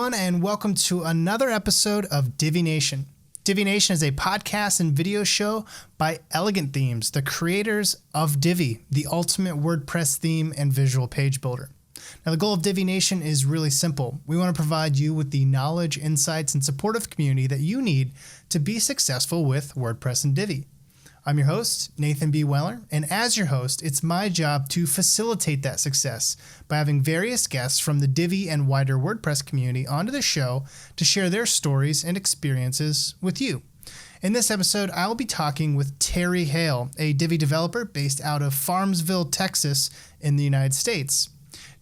everyone, and welcome to another episode of Divi Nation. Divi Nation is a podcast and video show by Elegant Themes, the creators of Divi, the ultimate WordPress theme and visual page builder. Now, the goal of Divi Nation is really simple. We want to provide you with the knowledge, insights, and supportive community that you need to be successful with WordPress and Divi. I'm your host, Nathan B. Weller, and as your host, it's my job to facilitate that success by having various guests from the Divi and wider WordPress community onto the show to share their stories and experiences with you. In this episode, I'll be talking with Terry Hale, a Divi developer based out of Farmersville, Texas in the United States.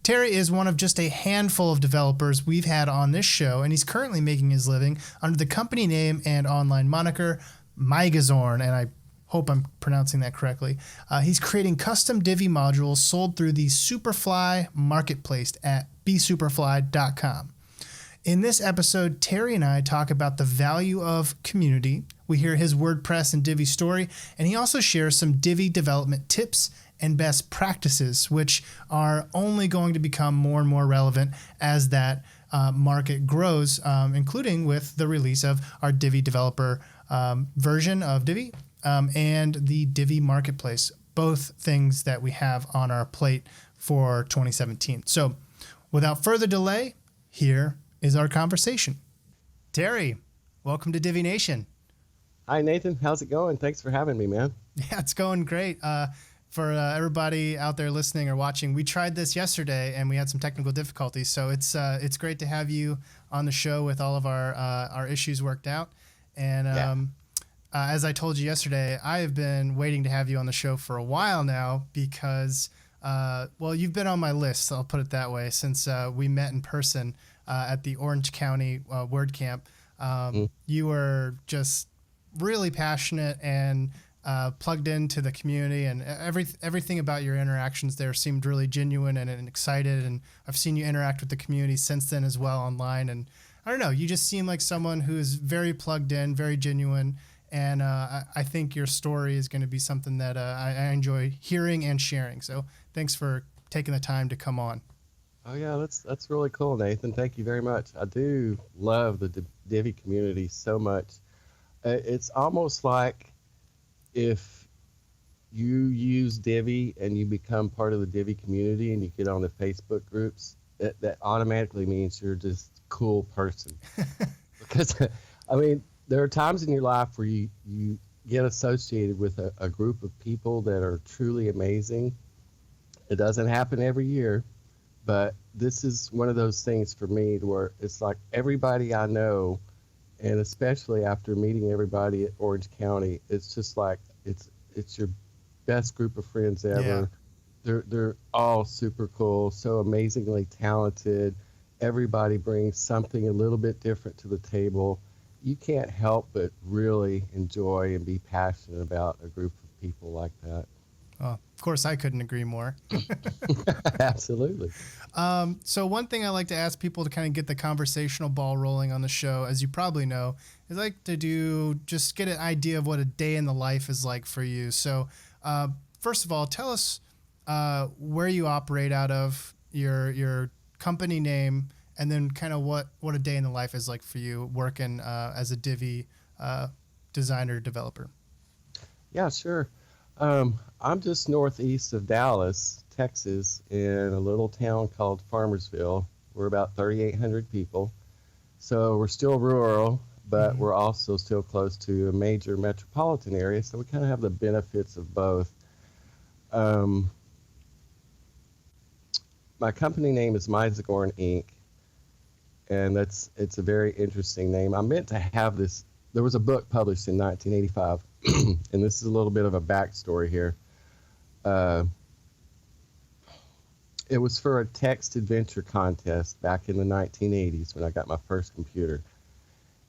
Terry is one of just a handful of developers we've had on this show, and he's currently making his living under the company name and online moniker Migazorn, and I hope I'm pronouncing that correctly. He's creating custom Divi modules sold through the Superfly Marketplace at bsuperfly.com. In this episode, Terry and I talk about the value of community. We hear his WordPress and Divi story, and he also shares some Divi development tips and best practices, which are only going to become more and more relevant as that market grows, including with the release of our Divi developer version of Divi. And the Divi Marketplace, both things that we have on our plate for 2017. So without further delay, here is our conversation. Terry, welcome to Divi Nation. Hi, Nathan. How's it going? Thanks for having me, man. Yeah, it's going great. For everybody out there listening or watching, we tried this yesterday and we had some technical difficulties. So it's great to have you on the show with all of our issues worked out. And as I told you yesterday, I have been waiting to have you on the show for a while now because, you've been on my list, I'll put it that way, since we met in person at the Orange County WordCamp. You were just really passionate and plugged into the community, and everything about your interactions there seemed really genuine and excited, and I've seen you interact with the community since then as well online, and I don't know, you just seem like someone who's very plugged in, very genuine. And I think your story is going to be something that I enjoy hearing and sharing. So thanks for taking the time to come on. Oh, yeah, that's really cool, Nathan. Thank you very much. I do love the Divi community so much. It's almost like if you use Divi and you become part of the Divi community and you get on the Facebook groups, that automatically means you're just a cool person. Because, I mean, there are times in your life where you get associated with a group of people that are truly amazing. It doesn't happen every year, but this is one of those things for me where it's like everybody I know, and especially after meeting everybody at Orange County, it's just like it's your best group of friends ever. Yeah. They're all super cool, so amazingly talented. Everybody brings something a little bit different to the table. You can't help but really enjoy and be passionate about a group of people like that. Of course, I couldn't agree more. Absolutely. So one thing I like to ask people to kind of get the conversational ball rolling on the show, as you probably know, is I like to just get an idea of what a day in the life is like for you. So first of all, tell us where you operate out of, your company name, and then kind of what a day in the life is like for you working as a Divi designer developer. Yeah, sure. I'm just northeast of Dallas, Texas, in a little town called Farmersville. We're about 3,800 people. So we're still rural, but we're also still close to a major metropolitan area. So we kind of have the benefits of both. My company name is Migazorn Inc. And it's a very interesting name. I meant to have this. There was a book published in 1985, and this is a little bit of a backstory here. It was for a text adventure contest back in the 1980s when I got my first computer.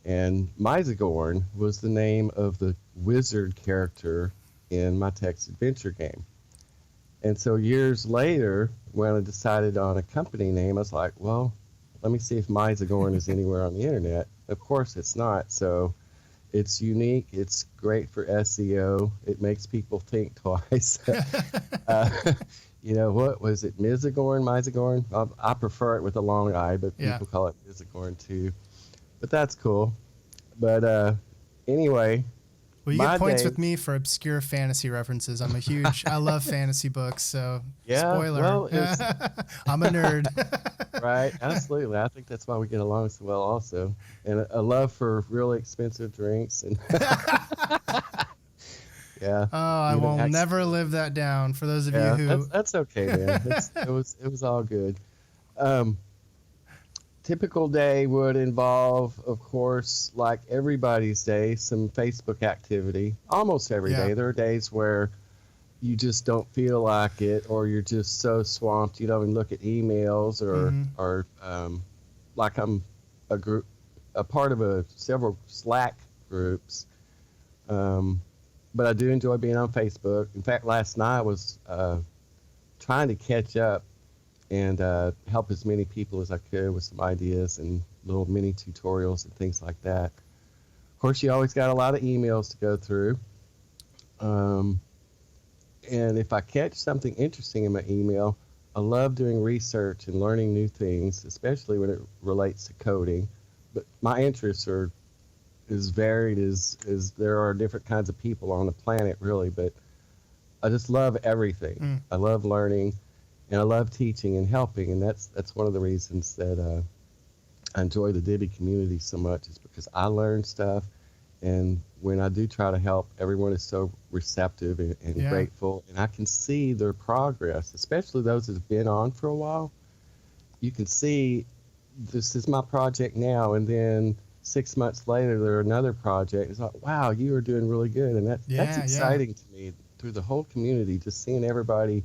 And Migazorn was the name of the wizard character in my text adventure game. And so years later, when I decided on a company name, I was like, well, let me see if Migazorn is anywhere on the internet. Of course it's not. So it's unique. It's great for SEO. It makes people think twice. what was it? Migazorn? I prefer it with a long I, but Yeah. people call it Migazorn too. But that's cool. But anyway, Well, you my get points day, with me for obscure fantasy references. I love fantasy books, so yeah, spoiler. well, I'm a nerd. right, absolutely. I think that's why we get along so well, also, and a love for really expensive drinks and yeah, Oh, I even will access. never live that down. For those of you Yeah, who, that's okay, man. It was all good. Um, Typical day would involve, of course, like everybody's day, some Facebook activity. Almost every yeah, day. There are days where you just don't feel like it, or you're just so swamped you don't even look at emails, or like I'm a part of several Slack groups. But I do enjoy being on Facebook. In fact, last night I was trying to catch up and help as many people as I could with some ideas and little mini tutorials and things like that. Of course, you always got a lot of emails to go through. And if I catch something interesting in my email, I love doing research and learning new things, especially when it relates to coding. But my interests are as varied as there are different kinds of people on the planet, really. But I just love everything. I love learning, and I love teaching and helping, and that's one of the reasons that I enjoy the Divi community so much, is because I learn stuff, and when I do try to help, everyone is so receptive and Yeah. grateful, and I can see their progress, especially those that have been on for a while. You can see, this is my project now, and then 6 months later, there's another project. It's like, wow, you are doing really good, and that's yeah, exciting to me, through the whole community, just seeing everybody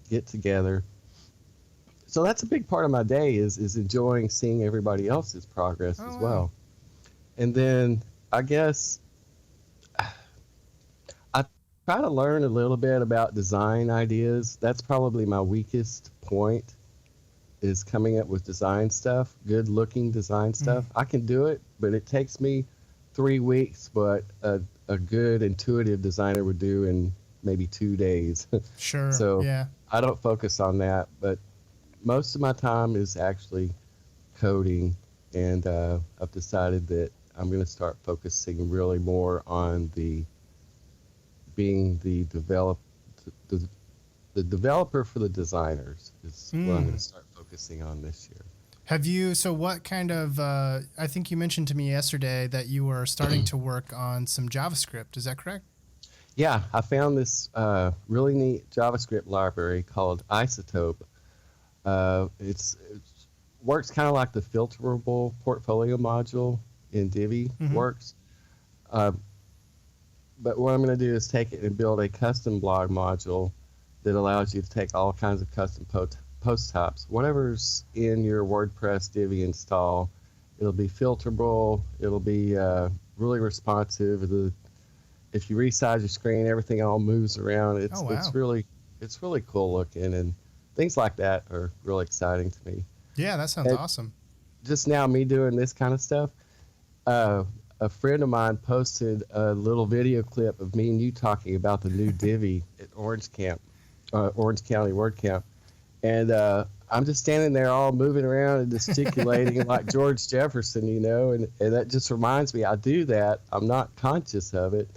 get together. So that's a big part of my day, is enjoying seeing everybody else's progress Oh, as wow. well. And then I guess I try to learn a little bit about design ideas. That's probably my weakest point, is coming up with design stuff, good looking design stuff. I can do it, but it takes me 3 weeks, but a good intuitive designer would do in maybe 2 days. Sure. So Yeah. I don't focus on that, but most of my time is actually coding, and I've decided that I'm going to start focusing really more on being the developer for the designers is what I'm going to start focusing on this year. So what kind of, I think you mentioned to me yesterday that you were starting to work on some JavaScript. Is that correct? Yeah, I found this really neat JavaScript library called Isotope. It works kind of like the filterable portfolio module in Divi works. But what I'm going to do is take it and build a custom blog module that allows you to take all kinds of custom post types. Whatever's in your WordPress Divi install, it'll be filterable. It'll be really responsive. If you resize your screen, everything all moves around. Oh, wow. It's really cool looking, and things like that are really exciting to me. Yeah, that sounds awesome. Just now, me doing this kind of stuff, a friend of mine posted a little video clip of me and you talking about the new Divi at Orange County WordCamp, and I'm just standing there all moving around and gesticulating like George Jefferson, and that just reminds me, I do that. I'm not conscious of it,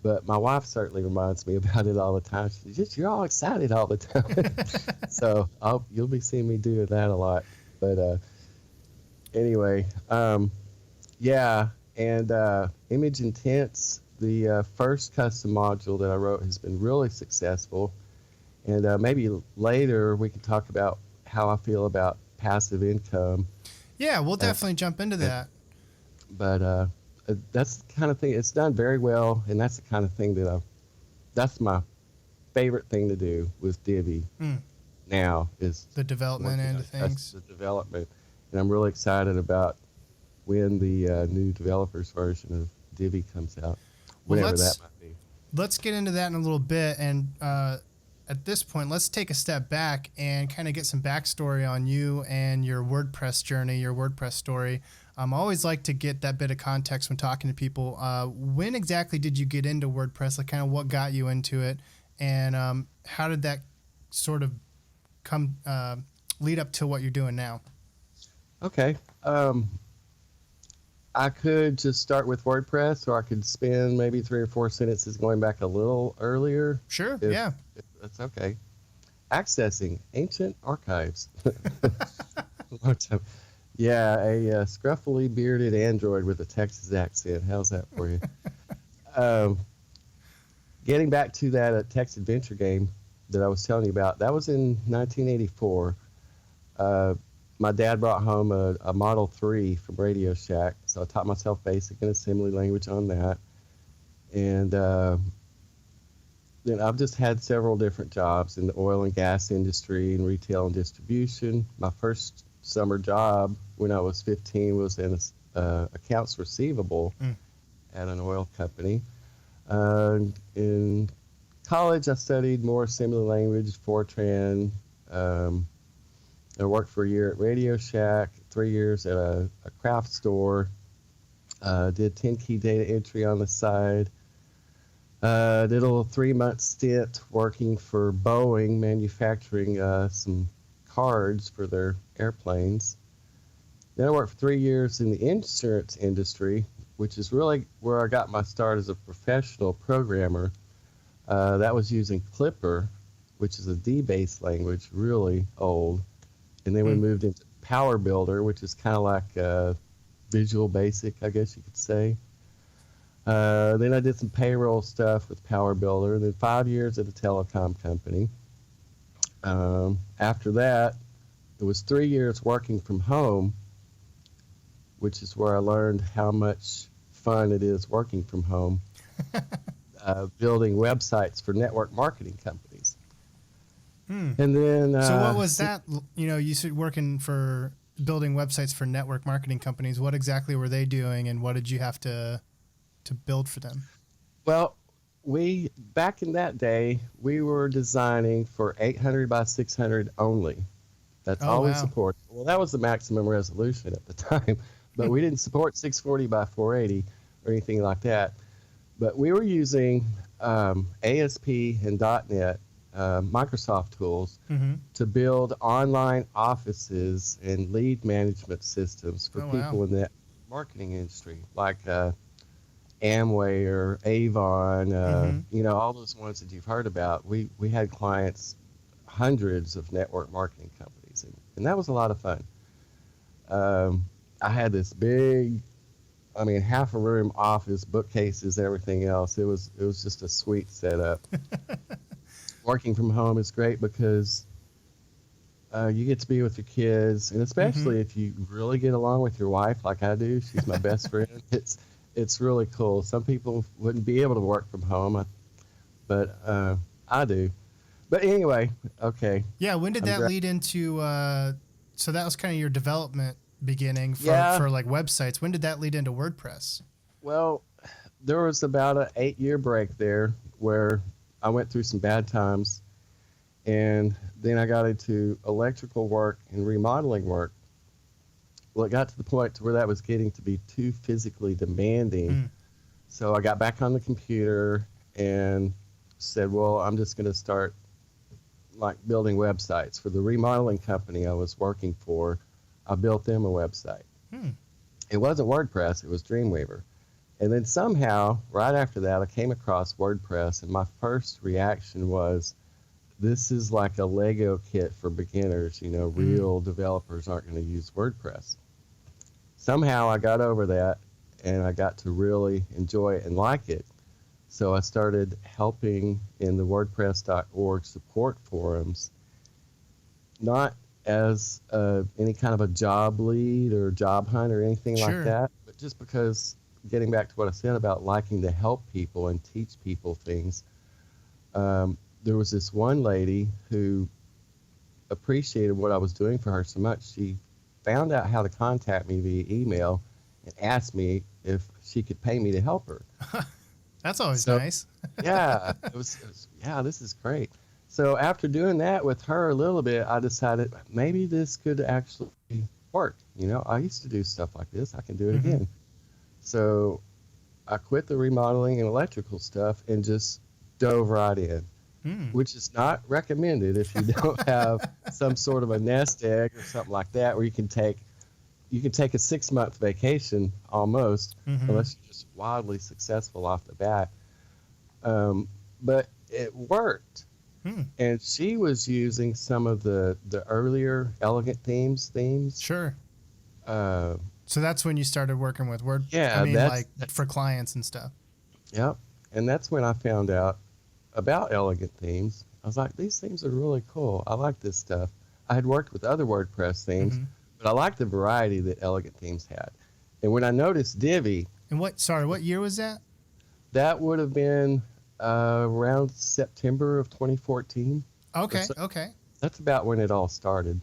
but my wife certainly reminds me about it all the time. You're all excited all the time. So you'll be seeing me do that a lot. But anyway, yeah, and Image Intents, the first custom module that I wrote, has been really successful. And maybe later we can talk about how I feel about passive income. Yeah, we'll definitely jump into that. But that's the kind of thing, it's done very well, and that's the kind of thing that's my favorite thing to do with Divi now, is The development end of things. The development. And I'm really excited about when the new developers version of Divi comes out, whenever that might be. Let's get into that in a little bit, and at this point, let's take a step back and kind of get some backstory on you and your WordPress journey, your WordPress story. I always like to get that bit of context when talking to people. When exactly did you get into WordPress? Like, kind of what got you into it, and how did that sort of come lead up to what you're doing now? Okay. I could just start with WordPress, or I could spend maybe 3 or 4 sentences going back a little earlier. Sure. If that's okay. Accessing ancient archives. Yeah, a scruffily bearded android with a Texas accent. How's that for you? Getting back to that text adventure game that I was telling you about, that was in 1984. My dad brought home a Model 3 from Radio Shack, so I taught myself basic and assembly language on that. And then I've just had several different jobs in the oil and gas industry and retail and distribution. My first summer job when I was 15 was in accounts receivable at an oil company. In college, I studied more assembly language, Fortran. I worked for a year at Radio Shack, 3 years at a craft store, did 10-key data entry on the side, did a little 3-month stint working for Boeing, manufacturing some cards for their airplanes. Then I worked for 3 years in the insurance industry, which is really where I got my start as a professional programmer. That was using Clipper, which is a D-based language, really old. And then we moved into Power Builder, which is kind of like Visual Basic, I guess you could say. Then I did some payroll stuff with Power Builder. Then 5 years at a telecom company. After that, it was 3 years working from home, which is where I learned how much fun it is working from home, building websites for network marketing companies. And then, so what was that? You said working for building websites for network marketing companies. What exactly were they doing, and what did you have to build for them? Well, back in that day, we were designing for 800 by 600 only. That's all we supported. Well, that was the maximum resolution at the time, but we didn't support 640 by 480 or anything like that. But we were using ASP and .NET Microsoft tools to build online offices and lead management systems for people in the marketing industry, like Amway or Avon, all those ones that you've heard about. We had clients, hundreds of network marketing companies, and that was a lot of fun. I had this big, half a room office, bookcases, everything else. It was just a sweet setup. Working from home is great because you get to be with your kids, and especially if you really get along with your wife like I do. She's my best friend. It's really cool. Some people wouldn't be able to work from home, but I do. But anyway, okay. Yeah, when did that lead into so that was kind of your development beginning for like websites. When did that lead into WordPress? Well, there was about an 8-year break there where I went through some bad times, and then I got into electrical work and remodeling work. Well, it got to the point to where that was getting to be too physically demanding. So I got back on the computer and said, well, I'm just going to start like building websites for the remodeling company I was working for. I built them a website. It wasn't WordPress, it was Dreamweaver. And then somehow, right after that, I came across WordPress, and my first reaction was, this is like a Lego kit for beginners. Real developers aren't going to use WordPress. Somehow I got over that, and I got to really enjoy it and like it. So I started helping in the WordPress.org support forums, not as any kind of a job lead or job hunt or anything like that, but just because, getting back to what I said about liking to help people and teach people things, there was this one lady who appreciated what I was doing for her so much. She found out how to contact me via email and asked me if she could pay me to help her. That's always nice. It was, this is great. So after doing that with her a little bit, I decided maybe this could actually work. I used to do stuff like this. I can do it again. So I quit the remodeling and electrical stuff and just dove right in. which is not recommended if you don't have some sort of a nest egg or something like that, where you can take a 6-month vacation almost, unless you're just wildly successful off the bat. But it worked. And she was using some of the earlier Elegant Themes. Sure. So that's when you started working with WordPress. Yeah, I mean, like for clients and stuff. Yep. And that's when I found out about Elegant Themes. I was like, these themes are really cool. I like this stuff. I had worked with other WordPress themes, but I liked the variety that Elegant Themes had. And when I noticed Divi. And what year was that? That would have been around September of 2014. Okay, okay. That's about when it all started.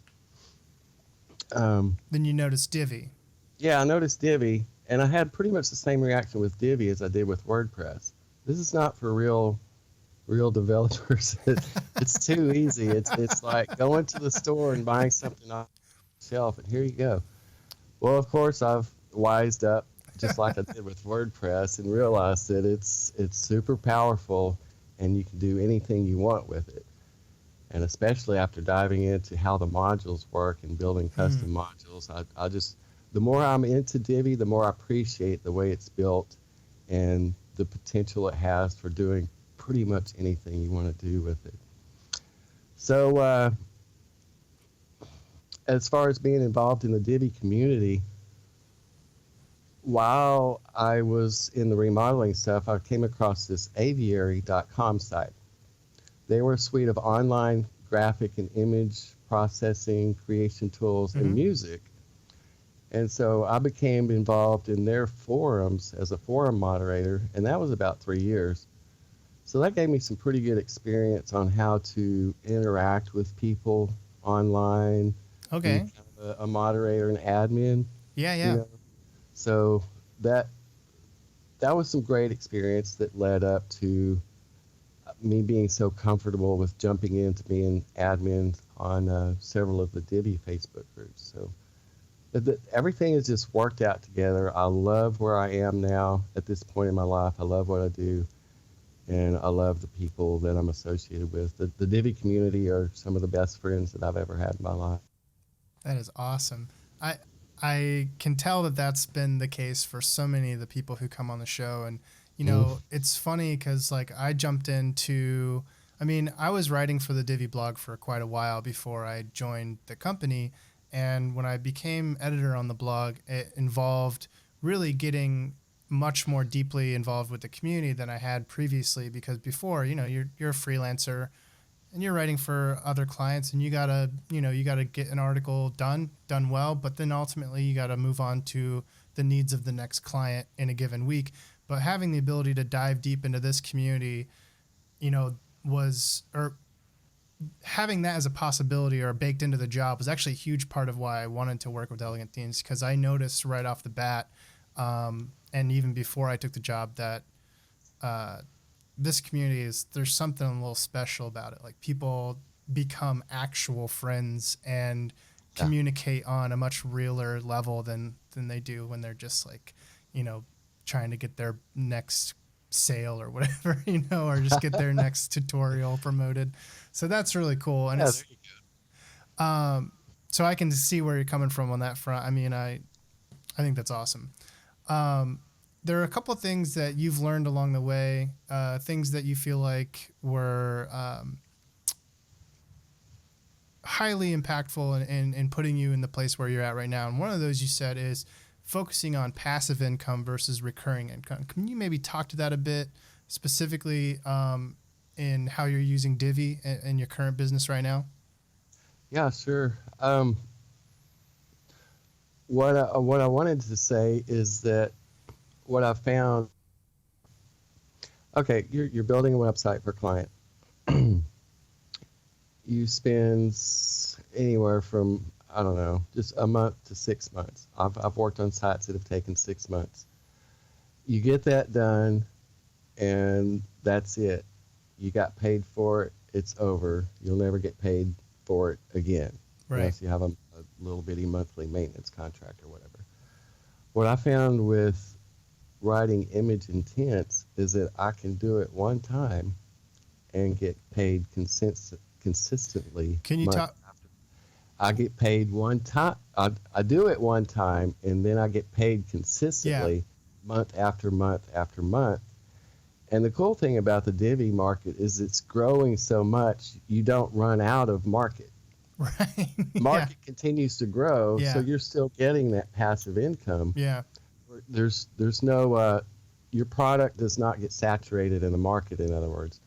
Then you noticed Divi. Yeah, I noticed Divi, and I had pretty much the same reaction with Divi as I did with WordPress. This is not for real developers. It's too easy. It's like going to the store and buying something off the shelf, and here you go. Well, of course, I've wised up, just like I did with WordPress, and realized that it's super powerful, and you can do anything you want with it. And especially after diving into how the modules work and building custom modules, I just, the more I'm into Divi, the more I appreciate the way it's built and the potential it has for doing pretty much anything you want to do with it. So as far as being involved in the Divi community, while I was in the remodeling stuff, I came across this aviary.com site. They were a suite of online graphic and image processing, creation tools, and music. And so I became involved in their forums as a forum moderator, and that was about 3 years. So that gave me some pretty good experience on how to interact with people online. Okay. Kind of a moderator and admin. Yeah, yeah. You know? So that was some great experience that led up to me being so comfortable with jumping into being admin on several of the Divi Facebook groups. So everything has just worked out together. I love where I am now at this point in my life. I love what I do, and I love the people that I'm associated with. The Divi community are some of the best friends that I've ever had in my life. That is awesome. I can tell that that's been the case for so many of the people who come on the show. And, you know, it's funny because, like, I jumped into, I mean, I was writing for the Divi blog for quite a while before I joined the company. And when I became editor on the blog, it involved really getting much more deeply involved with the community than I had previously, because before, you know, you're a freelancer and you're writing for other clients, and you gotta get an article done well, but then ultimately you gotta move on to the needs of the next client in a given week. But having the ability to dive deep into this community, you know, having that as a possibility or baked into the job was actually a huge part of why I wanted to work with Elegant Themes, because I noticed right off the bat, and even before I took the job, that this community there's something a little special about it. Like, people become actual friends and communicate on a much realer level than they do when they're just, like, you know, trying to get their next sale or whatever, you know, or just get their next tutorial promoted. So that's really cool. And it's, there you go. So I can see where you're coming from on that front. I mean, I think that's awesome. There are a couple of things that you've learned along the way, things that you feel like were highly impactful in putting you in the place where you're at right now. And one of those you said is focusing on passive income versus recurring income. Can you maybe talk to that a bit, specifically in how you're using Divi in your current business right now? Yeah, sure. What I wanted to say is that what I found, okay, you're building a website for a client. You spend anywhere from, I don't know, just a month to 6 months. I've worked on sites that have taken 6 months. You get that done, and that's it. You got paid for it. It's over. You'll never get paid for it again, right, unless you have a little bitty monthly maintenance contract or whatever. What I found with writing image intents is that I can do it one time and get paid consistently. Can you talk? I get paid one time. I do it one time, and then I get paid consistently month after month after month. And the cool thing about the Divi market is it's growing so much, you don't run out of market. Right. Market continues to grow, so you're still getting that passive income. Yeah. There's no your product does not get saturated in the market, in other words.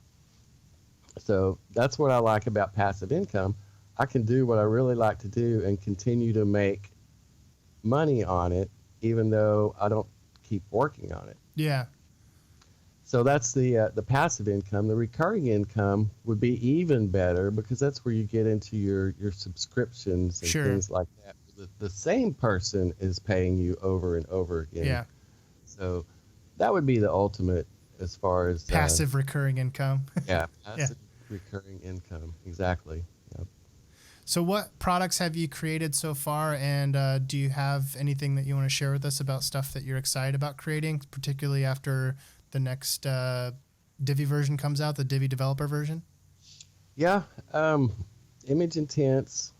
So that's what I like about passive income. I can do what I really like to do and continue to make money on it, even though I don't keep working on it. Yeah. So that's the passive income. The recurring income would be even better because that's where you get into your subscriptions and things like that. The same person is paying you over and over again. Yeah. So that would be the ultimate as far as passive recurring income. Passive recurring income. Exactly. Yep. So what products have you created so far, and do you have anything that you want to share with us about stuff that you're excited about creating, particularly after the next Divi version comes out, the Divi developer version? Yeah. Image Intents.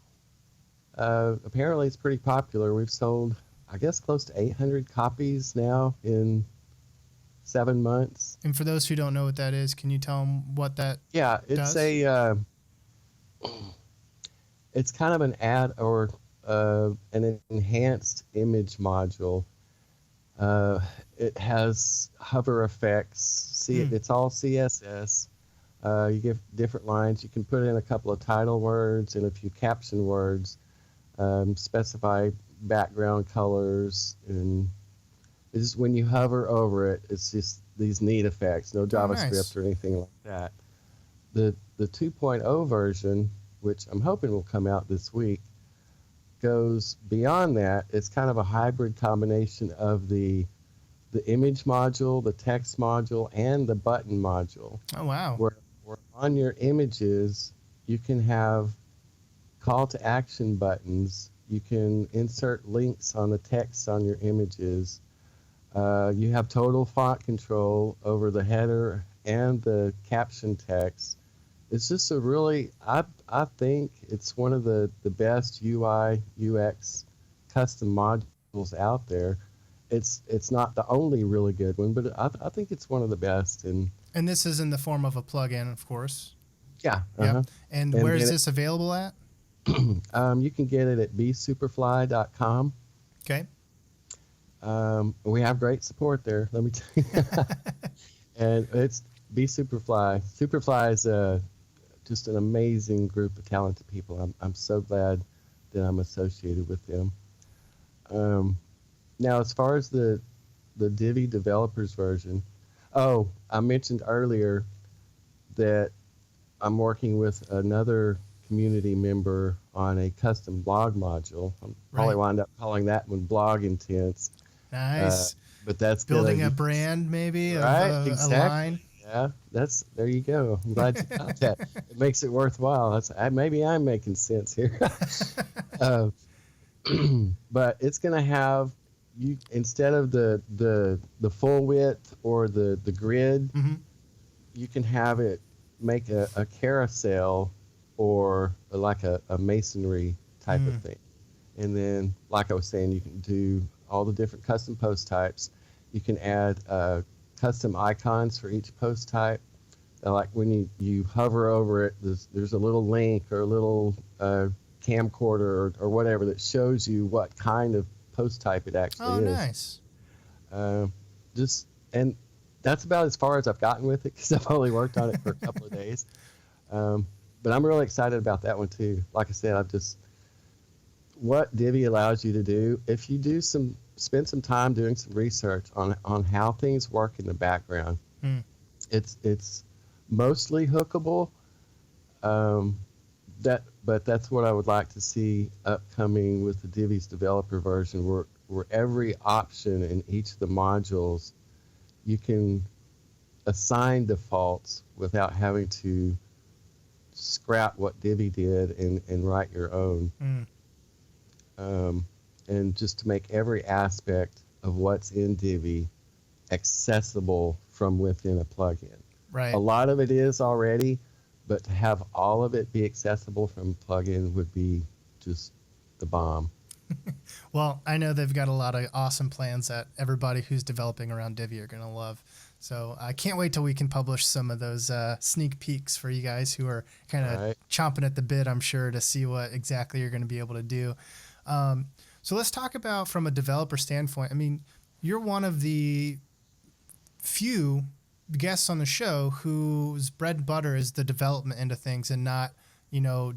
Apparently it's pretty popular. We've sold, I guess, close to 800 copies now in 7 months. And for those who don't know what that is, can you tell them what that it's does? It's kind of an add or an enhanced image module. It has hover effects. It's all CSS. You give different lines. You can put in a couple of title words and a few caption words. Specify background colors, and it's just when you hover over it, it's just these neat effects. No JavaScript or anything like that. The 2.0 version, which I'm hoping will come out this week, goes beyond that. It's kind of a hybrid combination of the image module, the text module, and the button module. Oh, wow. Where on your images, you can have call to action buttons. You can insert links on the text on your images. You have total font control over the header and the caption text. It's just a really, I think it's one of the best UI, UX custom modules out there. It's not the only really good one, but I think it's one of the best. And this is in the form of a plugin, of course. Yeah. Yep. And where is this available at? You can get it at bsuperfly.com. Okay. We have great support there, let me tell you. And it's Superfly. Superfly is just an amazing group of talented people. I'm so glad that I'm associated with them. Now, as far as the Divi developers version, I mentioned earlier that I'm working with another community member on a custom blog module. I'll probably wind up calling that one Blog Intents. Nice. But that's building a brand, maybe, exactly. A line. Yeah, there you go. I'm glad you got that. It makes it worthwhile. Maybe I'm making sense here. But it's going to have, you instead of the full width or the grid, you can have it make a carousel or like a masonry type of thing. And then, like I was saying, you can do all the different custom post types. You can add custom icons for each post type. Like when you hover over it, there's a little link or a little camcorder or whatever that shows you what kind of post type it actually is. Oh, nice. And that's about as far as I've gotten with it because I've only worked on it for a couple of days. But I'm really excited about that one too. Like I said, what Divi allows you to do, if you spend some time doing some research on how things work in the background, it's mostly hookable. But that's what I would like to see upcoming with the Divi's developer version, where every option in each of the modules, you can assign defaults without having to scrap what Divi did and write your own. And just to make every aspect of what's in Divi accessible from within a plugin. Right. A lot of it is already, but to have all of it be accessible from plugin would be just the bomb. Well, I know they've got a lot of awesome plans that everybody who's developing around Divi are going to love. So I can't wait till we can publish some of those sneak peeks for you guys who are kind of Right. chomping at the bit, I'm sure, to see what exactly you're going to be able to do. So let's talk about from a developer standpoint. I mean, you're one of the few guests on the show whose bread and butter is the development end of things and not,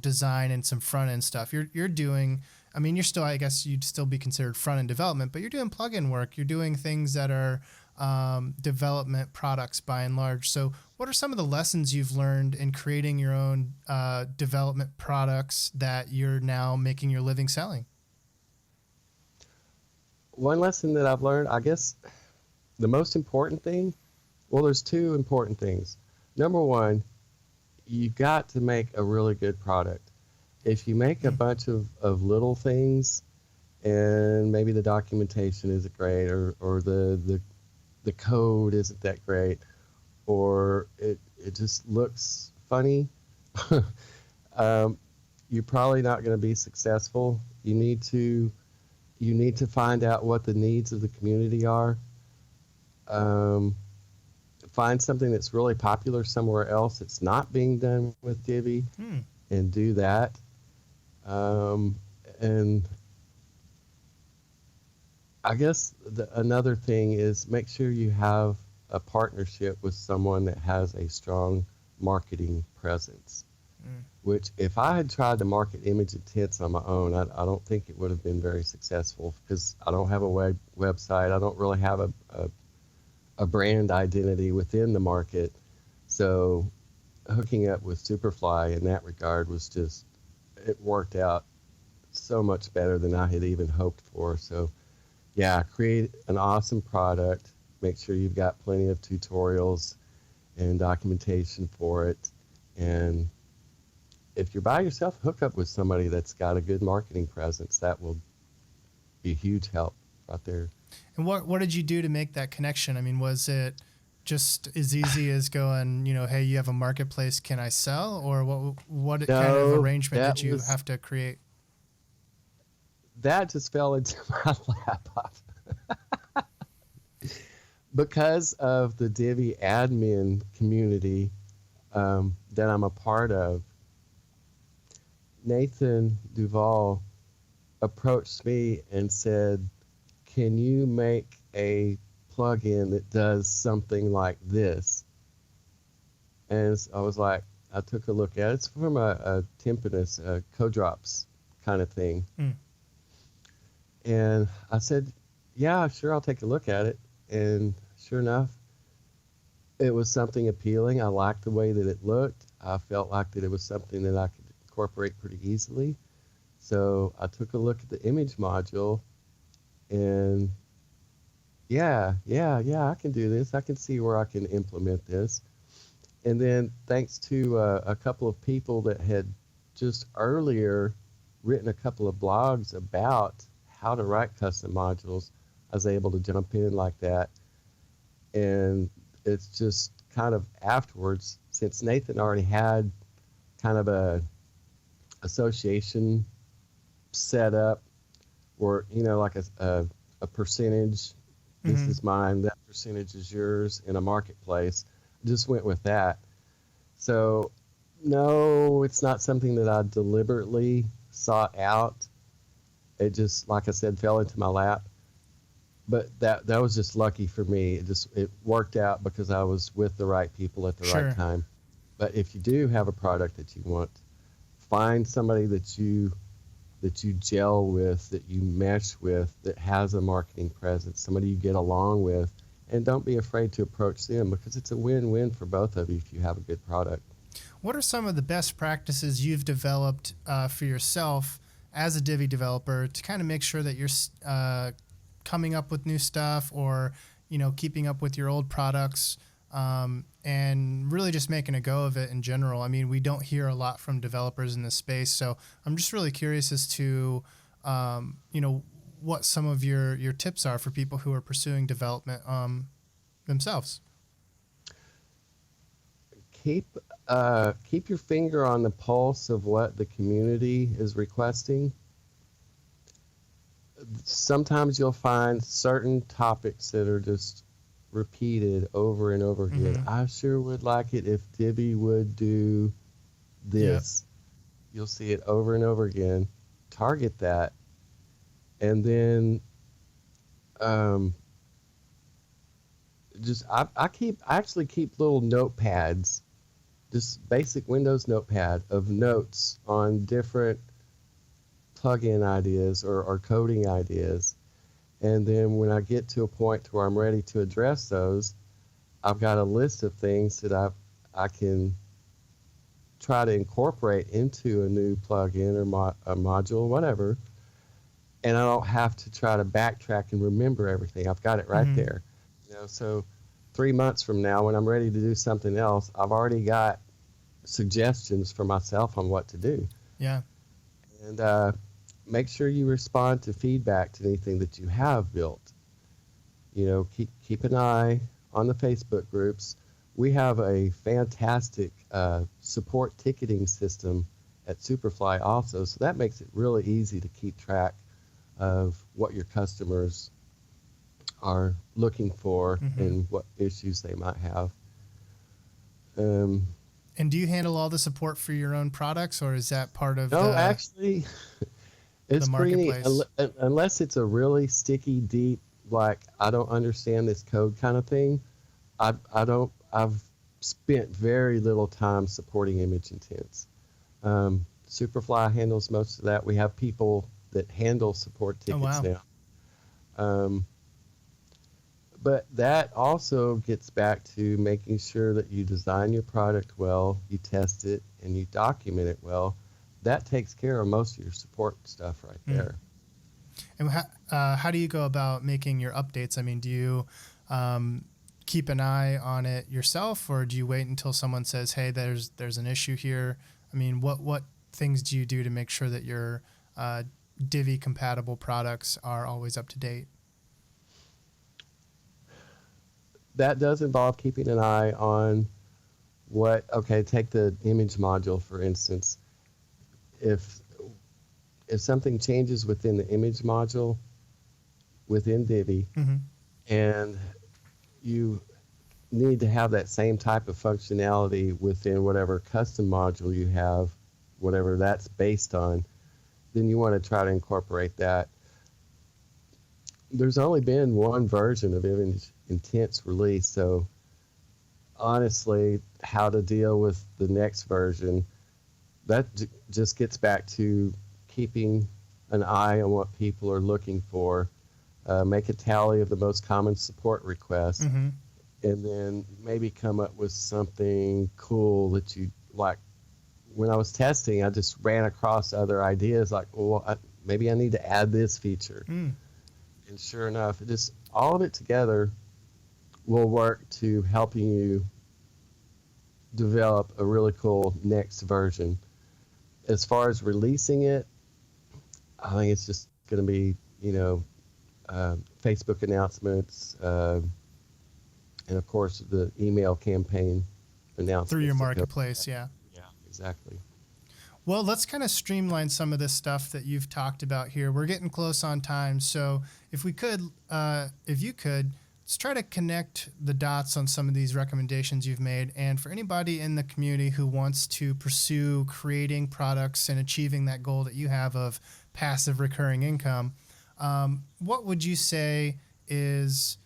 design and some front end stuff. You're doing, I mean, you're still, I guess you'd still be considered front end development, but you're doing plugin work. You're doing things that are development products by and large. So what are some of the lessons you've learned in creating your own development products that you're now making your living selling? One lesson that I've learned, I guess the most important thing, well, there's two important things. Number one, you got to make a really good product. If you make a bunch of little things and maybe the documentation isn't great or the code isn't that great or it just looks funny, you're probably not going to be successful. You need to find out what the needs of the community are. Find something that's really popular somewhere else that's not being done with Divi and do that. And I guess another thing is make sure you have a partnership with someone that has a strong marketing presence. Which if I had tried to market image and tents on my own, I don't think it would have been very successful because I don't have a website. I don't really have a brand identity within the market. So hooking up with Superfly in that regard was just, it worked out so much better than I had even hoped for. So yeah, create an awesome product. Make sure you've got plenty of tutorials and documentation for it. And if you're by yourself, hook up with somebody that's got a good marketing presence. That will be a huge help right there. And what did you do to make that connection? I mean, was it just as easy as going, hey, you have a marketplace, can I sell? Or what kind of arrangement did you have to create? That just fell into my lap. Because of the Divi admin community that I'm a part of, Nathan Duvall approached me and said, can you make a plugin that does something like this? And I was like, I took a look at it. It's from a Tempetus, a co-drops kind of thing. And I said, yeah, sure, I'll take a look at it. And sure enough, it was something appealing. I liked the way that it looked. I felt like that it was something that I could incorporate pretty easily. So I took a look at the image module and yeah, I can do this. I can see where I can implement this. And then thanks to a couple of people that had just earlier written a couple of blogs about how to write custom modules, I was able to jump in like that. And it's just kind of afterwards, since Nathan already had kind of a association set up or, like a percentage, this is mine, that percentage is yours in a marketplace, just went with that. So no, it's not something that I deliberately sought out. It just, like I said, fell into my lap. But that was just lucky for me. It worked out because I was with the right people at the right time. But if you do have a product that you want, find somebody that you gel with, that you mesh with, that has a marketing presence, somebody you get along with, and don't be afraid to approach them because it's a win-win for both of you if you have a good product. What are some of the best practices you've developed for yourself as a Divi developer to kind of make sure that you're coming up with new stuff or, keeping up with your old products and really just making a go of it in general? I mean, we don't hear a lot from developers in this space, so I'm just really curious as to, what some of your tips are for people who are pursuing development themselves. keep your finger on the pulse of what the community is requesting. Sometimes you'll find certain topics that are just repeated over and over again. Mm-hmm. I sure would like it if Divi would do this. Yep. You'll see it over and over again. Target that. And then I actually keep little notepads, just basic Windows notepad of notes on different plugin ideas or coding ideas. And then when I get to a point where I'm ready to address those, I've got a list of things that I can try to incorporate into a new plugin or a module, whatever. And I don't have to try to backtrack and remember everything. I've got it right there. So 3 months from now, when I'm ready to do something else, I've already got suggestions for myself on what to do. Yeah. And make sure you respond to feedback to anything that you have built. Keep an eye on the Facebook groups. We have a fantastic support ticketing system at Superfly also, so that makes it really easy to keep track of what your customers are looking for and what issues they might have. And do you handle all the support for your own products, or is that part of actually, it's the pretty neat. marketplace? Unless it's a really sticky, deep, like I don't understand this code kind of thing, I've spent very little time supporting image intents. Superfly handles most of that. We have people that handle support tickets now. But that also gets back to making sure that you design your product well, you test it, and you document it well. That takes care of most of your support stuff right there. And how do you go about making your updates? I mean, do you keep an eye on it yourself, or do you wait until someone says, hey, there's an issue here? I mean, what things do you do to make sure that your Divi compatible products are always up to date? That does involve keeping an eye on take the image module, for instance. If something changes within the image module within Divi, and you need to have that same type of functionality within whatever custom module you have, whatever that's based on, then you want to try to incorporate that. There's only been one version of image intents released, so honestly, how to deal with the next version, that just gets back to keeping an eye on what people are looking for. Make a tally of the most common support requests, and then maybe come up with something cool that you like. When I was testing, I just ran across other ideas like, maybe I need to add this feature. And sure enough, all of it together will work to helping you develop a really cool next version. As far as releasing it, I think it's just going to be, Facebook announcements, and of course the email campaign announcements. Through your marketplace, Yeah, exactly. Well, let's kind of streamline some of this stuff that you've talked about here. We're getting close on time, so if you could, let's try to connect the dots on some of these recommendations you've made. And for anybody in the community who wants to pursue creating products and achieving that goal that you have of passive recurring income, what would you say is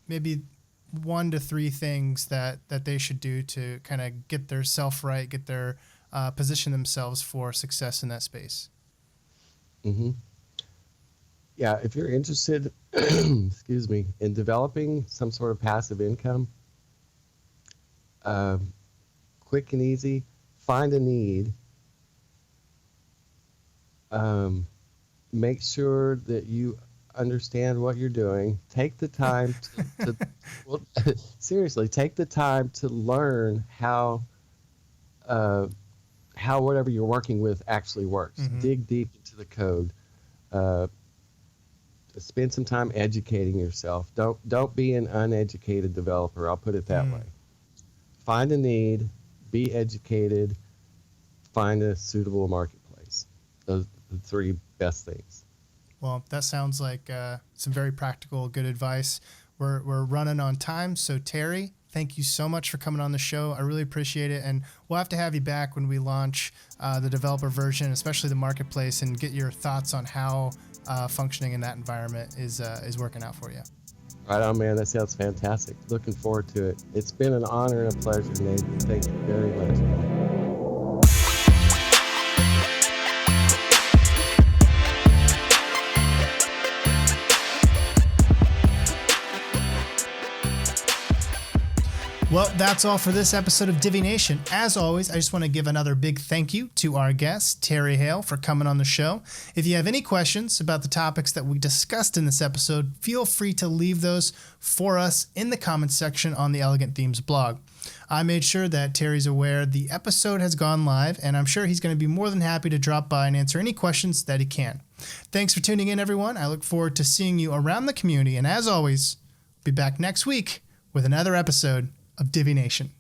maybe 1 to 3 things that they should do to kind of get their self right, get their position themselves for success in that space? Yeah, if you're interested, excuse me, in developing some sort of passive income, quick and easy, find a need. Make sure that you understand what you're doing. Take the time to well, seriously, take the time to learn how whatever you're working with actually works. Dig deep into the code. Spend some time educating yourself. Don't be an uneducated developer. I'll put it that way. find a need, be educated, find a suitable marketplace. Those are the three best things. Well, that sounds like some very practical, good advice. We're running on time, so Terry, thank you so much for coming on the show. I really appreciate it, and we'll have to have you back when we launch the developer version, especially the marketplace, and get your thoughts on how functioning in that environment is working out for you. Right on, man. That sounds fantastic. Looking forward to it. It's been an honor and a pleasure, Nathan. Thank you very much. Well, that's all for this episode of Divi Nation. As always, I just want to give another big thank you to our guest, Terry Hale, for coming on the show. If you have any questions about the topics that we discussed in this episode, feel free to leave those for us in the comments section on the Elegant Themes blog. I made sure that Terry's aware the episode has gone live, and I'm sure he's going to be more than happy to drop by and answer any questions that he can. Thanks for tuning in, everyone. I look forward to seeing you around the community, and as always, be back next week with another episode of Divi Nation.